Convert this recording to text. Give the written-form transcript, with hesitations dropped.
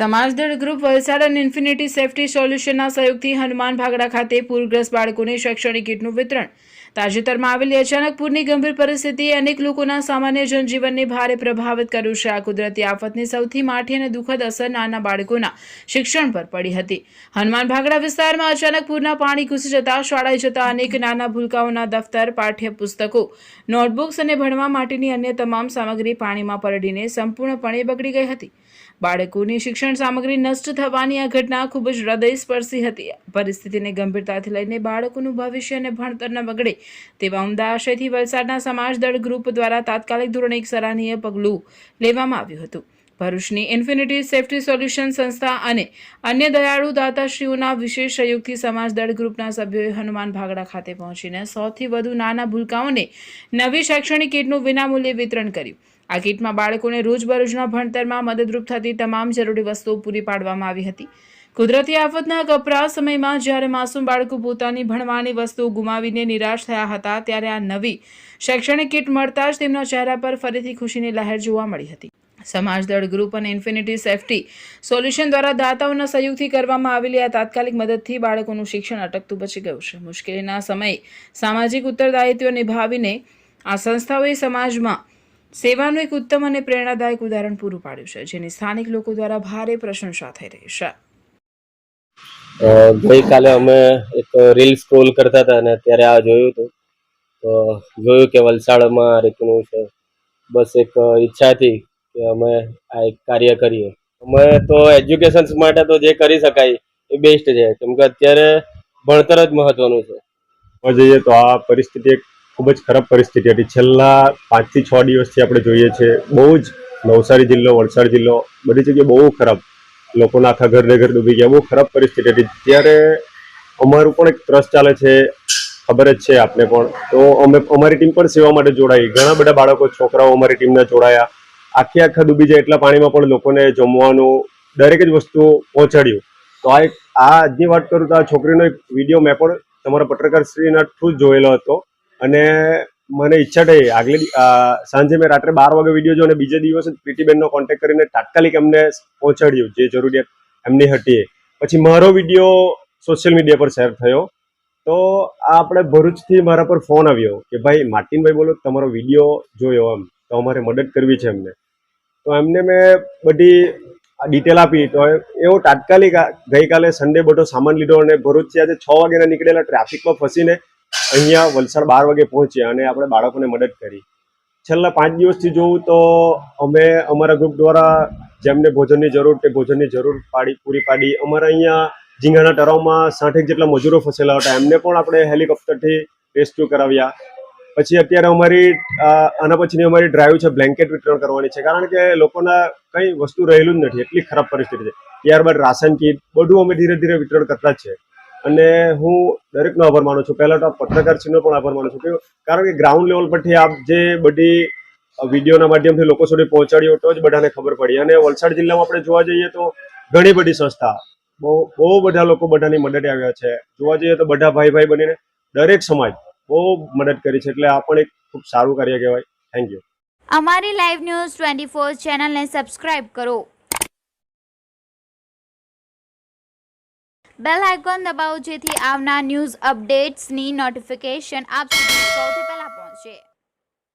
સમાજદળ group Valsad અને infinity safety સોલ્યુશનના સહયોગથી હનુમાન ભાગડા ખાતે પૂરગ્રસ્ત બાળકોને શૈક્ષણિક કીટનું વિતરણ। તાજેતરમાં આવેલી અચાનક પૂરની ગંભીર પરિસ્થિતિએ અનેક લોકોના સામાન્ય જનજીવનને ભારે પ્રભાવિત કર્યું છે। આ કુદરતી આફતની સૌથી માઠી અને દુઃખદ અસર નાના બાળકોના શિક્ષણ પર પડી હતી। હનુમાન ભાગડા વિસ્તારમાં અચાનક પૂરના પાણી ઘૂસી જતા શાળાએ જતા અનેક નાના ભૂલકાઓના દફતર, પાઠ્યપુસ્તકો, નોટબુક્સ અને ભણવા માટેની અન્ય તમામ સામગ્રી પાણીમાં પલળીને સંપૂર્ણપણે બગડી ગઈ હતી। બાળકોની શિક્ષણ સામગ્રી નષ્ટ થવાની આ ઘટના ખૂબ જ હૃદયસ્પર્શી હતી। પરિસ્થિતિને ગંભીરતાથી લઈને બાળકોનું ભવિષ્ય અને ભણતર ન બગડે તેવા ઉમદા આશયથી વલસાડના સમાજદળ ગ્રુપ દ્વારા તાત્કાલિક ધોરણે એક સરાહનીય પગલું લેવામાં આવ્યું હતું। ભરૂચની ઇન્ફિનિટી સેફટી સોલ્યુશન સંસ્થા અને અન્ય દયાળુ દાતાશ્રીઓના વિશેષ સહયોગથી સમાજદળ ગ્રુપના સભ્યોએ હનુમાન ભાગડા ખાતે પહોંચીને 100થી વધુ નાના ભૂલકાઓને નવી શૈક્ષણિક કીટનું વિનામૂલ્યે વિતરણ કર્યું। આ કીટમાં બાળકોને રોજબરોજના ભણતરમાં મદદરૂપ થતી તમામ જરૂરી વસ્તુઓ પૂરી પાડવામાં આવી હતી। કુદરતી આફતના કપરા સમયમાં જ્યારે માસૂમ બાળકો પોતાની ભણવાની વસ્તુઓ ગુમાવીને નિરાશ થયા હતા, ત્યારે આ નવી શૈક્ષણિક કીટ મળતા જ તેમના ચહેરા પર ફરીથી ખુશીની લહેર જોવા મળી હતી। સમાજદળ ગ્રુપ અને ઇન્ફિનિટી સેફટી સોલ્યુશન દ્વારા દાતાઓના સહયોગથી કરવામાં આવેલી આ તાત્કાલિક મદદથી બાળકોનું શિક્ષણ અટકતું બચી ગયું છે। મુશ્કેલીના સમયે સામાજિક ઉત્તરદાયિત્વ નિભાવીને આ સંસ્થાઓએ સમાજમાં સેવાનું એક ઉત્તમ અને પ્રેરણાદાયક ઉદાહરણ પૂરું પાડ્યું છે, જેની સ્થાનિક લોકો દ્વારા ભારે પ્રશંસા થઈ રહી છે। ગઈકાલે અમે એક રીલ સ્ક્રોલ કરતા હતા અને ત્યારે આ જોયું હતું, તો જોયું કે વલસાડમાં આ રીતનું છે। બસ એક ઈચ્છા હતી કે અમે આ એક કાર્ય કરીએ। અમે તો એજ્યુકેશન માટે તો જે કરી શકાય એ બેસ્ટ છે, કેમ કે અત્યારે ભણતર જ મહત્વનું છે। જઈએ તો આ પરિસ્થિતિ એક ખૂબ જ ખરાબ પરિસ્થિતિ હતી। છેલ્લા 5 થી 6 દિવસથી આપણે જોઈએ છીએ બહુ જ નવસારી જિલ્લો, વલસાડ જિલ્લો બધી જગ્યાએ બહુ ખરાબ, લોકોના આખા ઘરને ઘર ડૂબી ગયા, બહુ ખરાબ પરિસ્થિતિ હતી। ત્યારે અમારું પણ એક ટ્રસ્ટ ચાલે છે, ખબર જ છે આપને પણ, તો અમે અમારી ટીમ પણ સેવા માટે જોડાઈ। ઘણા બધા બાળકો, છોકરાઓ અમારી ટીમના જોડાયા। આખા ડૂબી જાય એટલા પાણીમાં પણ લોકોને જમવાનું દરેક જ વસ્તુ પહોંચાડ્યું। તો આ આજની વાત કરું તો આ છોકરીનો એક વિડીયો મેં પણ તમારા પત્રકારશ્રીના થ્રુ જોયેલો હતો અને મને ઈચ્છા થઈ આગલી સાંજે મેં રાત્રે 12 વાગે વિડીયો જોયો અને બીજે દિવસે પ્રીતિબેનનો કોન્ટેક્ટ કરીને તાત્કાલિક એમને પહોંચાડ્યું જે જરૂરિયાત એમની હતી। પછી મારો વિડીયો સોશિયલ મીડિયા પર શેર થયો, તો આ આપણે ભરૂચથી મારા પર ફોન આવ્યો કે ભાઈ માર્ટિનભાઈ બોલો, તમારો વિડીયો જોયો, એમ તો અમારે મદદ કરવી છે એમને। તો એમને મેં બધી ડિટેલ આપી, તો એવો તાત્કાલિક ગઈકાલે સન્ડે બધો સામાન લીધો અને ભરૂચથી આજે 6 વાગ્યાના નીકળેલા ટ્રાફિકમાં ફસીને અહીંયા વલસાડ 12 વાગે પહોંચ્યા અને આપણે બાળકોને મદદ કરી। છેલ્લા 5 દિવસથી જોઉં તો અમે અમારા ગ્રુપ દ્વારા જેમને ભોજનની જરૂર તે ભોજનની જરૂર પૂરી પાડી। અમારા અહીંયા ઝીંગાના તળાવમાં 60 જેટલા મજૂરો ફસેલા હતા, એમને પણ આપણે હેલિકોપ્ટરથી રેસ્ક્યુ કરાવ્યા। પછી અત્યારે અમારી આના પછીની અમારી ડ્રાઈવ છે, બ્લેન્કેટ વિતરણ કરવાની છે, કારણ કે લોકોના કંઈ વસ્તુ રહેલું જ નથી, એટલી ખરાબ પરિસ્થિતિ છે। ત્યારબાદ રાશન કીટ બધું અમે ધીરે ધીરે વિતરણ કરતા જ છે અને હું દરેકનો આભાર માનું છું। પહેલાં તો આ પત્રકારશ્રીનો પણ આભાર માનું છું, કારણ કે ગ્રાઉન્ડ લેવલ પરથી આપ જે બધી વિડીયોના માધ્યમથી લોકો સુધી પહોંચાડ્યો તો જ બધાને ખબર પડી। અને વલસાડ જિલ્લામાં આપણે જોવા જઈએ તો ઘણી બધી સંસ્થા, બહુ બધા લોકો બધાની મદદે આવ્યા છે। જોવા જઈએ તો બધા ભાઈ બનીને દરેક સમાજ બહુ મદદ કરી છે, એટલે આ પણ એક ખૂબ સારું કાર્ય કહેવાય। Thank you. અમારી લાઈવ ન્યૂઝ 24 ચેનલને સબસ્ક્રાઇબ કરો, બેલ આઇકોન દબાવો, જેથી આવનાર ન્યૂઝ અપડેટ્સની નોટિફિકેશન આપ સુધી સૌથી પહેલા પહોંચે।